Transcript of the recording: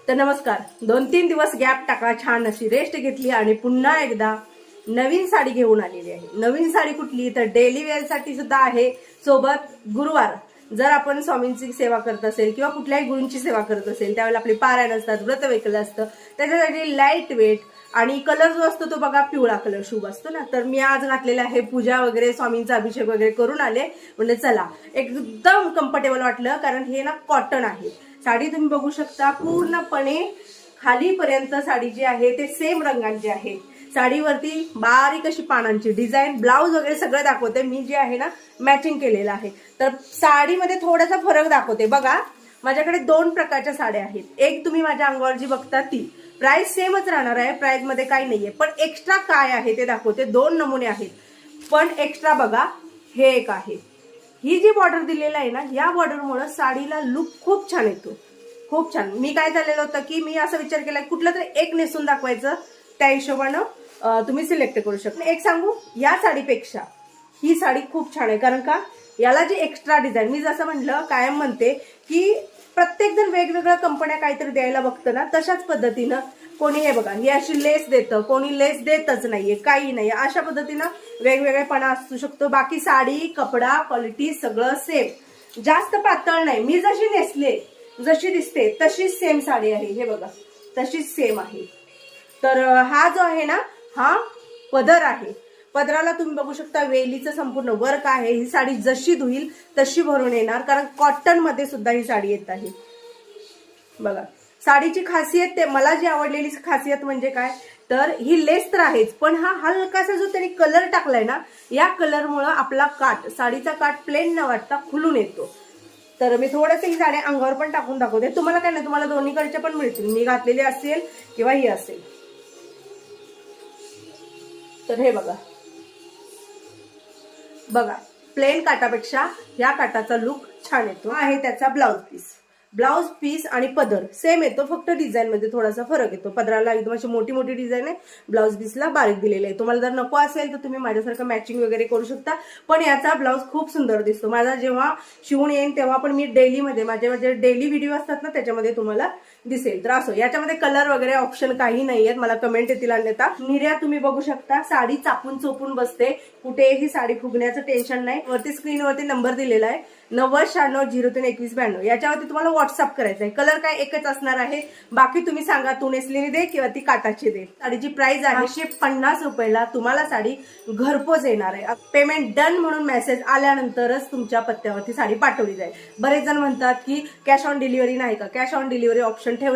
तर नमस्कार. 2-3 दिवस गॅप टाकला, छान अशी रेस्ट घेतली आणि पुन्हा एकदा नवीन साडी घेऊन आलेली आहे. नवीन साडी कुठली तर डेली वेअर साठी सुद्धा आहे. सोबत गुरुवार जर आपण स्वामींची सेवा करत असेल किंवा कुठल्याही गुरूंची सेवा करत असेल त्यावेळेला आपले पारायण असतात, व्रत वैकल्य असतं, त्याच्यासाठी लाईट वेट आणि कलर जो असतो तो बघा पिवळा कलर शुभ असतो ना. तर मी आज घातलेला आहे, पूजा वगैरे स्वामींचा अभिषेक वगैरे करून आले. म्हणजे चला एकदम कम्फर्टेबल वाटलं, कारण हे ना कॉटन आहे. साडी तुम्ही बघू शकता पूर्णपणे खालीपर्यंत साडी जी आहे ते सेम रंगांची आहे. साडीवरती बारीक अशी पानांची डिझाईन, ब्लाऊज वगैरे सगळं दाखवते. मी जे आहे ना मॅचिंग केलेलं आहे. तर साडीमध्ये थोडासा फरक दाखवते बघा. माझ्याकडे 2 प्रकारच्या साड्या आहेत. एक तुम्ही माझ्या अंगावर जी बघता ती प्राइस सेमच राहणार आहे, प्राइस मध्ये काही नाहीये, पण एक्स्ट्रा काय आहे ते दाखवते. 2 नमुने आहेत, पण एक्स्ट्रा बघा हे एक आहे. ही जी बॉर्डर दिलेला आहे ना, या बॉर्डरमुळे साडीला लुक खूप छान येतो, खूप छान. मी काय झालेलं होतं की मी असा विचार केला कुठलं तरी एक नेसून दाखवायचं, त्या हिशोबानं तुम्ही सिलेक्ट करू शकता. एक सांगू, या साडीपेक्षा ही साडी खूप छान आहे. कारण का याला जी एक्स्ट्रा डिझाईन, मी जसं म्हटलं कायम म्हणते की प्रत्येक जण वेगवेगळ्या कंपन्या काहीतरी द्यायला बघतं ना, तशाच पद्धतीनं कोणी हे बघा ही अशी लेस देतं, कोणी लेस देतच नाहीये, काही नाही. अशा पद्धतीनं वेगवेगळेपणा असू शकतो. बाकी साडी, कपडा, क्वालिटी सगळं सेम, जास्त पातळ नाही. मी जशी नेसले, जशी दिसते तशीच सेम साडी आहे. हे बघा तशीच सेम आहे. तर हा जो आहे ना, हा पदर आहे. पदराला तुम्ही बघू शकता वेलीचं संपूर्ण वर्क आहे. ही साडी जशी धुईल तशी भरून येणार, कारण कॉटन मध्ये सुद्धा ही साडी येत आहे. बघा साडीची खासियत, ते मला जी आवडलेली खासियत म्हणजे काय तर ही लेस तर आहेच, पण हा हलकासा जो त्यांनी कलर टाकलाय ना, या कलरमुळे आपला काठ, साडीचा काठ प्लेन न वाटता खुलून येतो. तर मी थोडंसं ही साडी अंगावर पण टाकून दाखवते. तुम्हाला काय नाही, तुम्हाला दोन्हीकडच्या पण मिळतील, मी घातलेली असेल किंवा ही असेल. तर हे बघा बघा प्लेन काटापेक्षा या काटाचा लुक छान येतो. आहे त्याचा ब्लाउज पीस. ब्लाउज पीस आणि पदर सेम येतो, फक्त डिझाईन मध्ये थोडासा फरक येतो. पदराला एकदम अशी मोठी मोठी डिझाईन आहे, ब्लाउज पीसला बारीक दिलेलं आहे. तुम्हाला जर नको असेल तर तुम्ही माझ्यासारखं मॅचिंग वगैरे करू शकता, पण याचा ब्लाउज खूप सुंदर दिसतो. माझा जेव्हा शिवून येईन तेव्हा पण मी डेली मध्ये माझे डेली व्हिडिओ असतात ना त्याच्यामध्ये तुम्हाला दिसेल. तर असो, याच्यामध्ये कलर वगैरे ऑप्शन काही नाहीयेत, मला कमेंट येतील अन्यथा. निर्या तुम्ही बघू शकता, साडी चापून चोपून बसते, कुठेही साडी फुगण्याचं टेन्शन नाही. वरती स्क्रीनवरती नंबर दिलेला आहे 9096032192. याच्यावरती तुम्हाला व्हॉट्सअप करायचं आहे. कलर काय एकच असणार आहे, बाकी तुम्ही सांगा तू नेसलेली दे किंवा ती काटाची दे. साडीची प्राइस आहे 550 रुपयाला. तुम्हाला साडी घरपोच येणार आहे. पेमेंट डन म्हणून मेसेज आल्यानंतरच तुमच्या पत्त्यावरती साडी पाठवली जाईल. बरेच जण म्हणतात की कॅश ऑन डिलिव्हरी नाही का, कॅश ऑन डिलिव्हरी ऑप्शन ठेवलं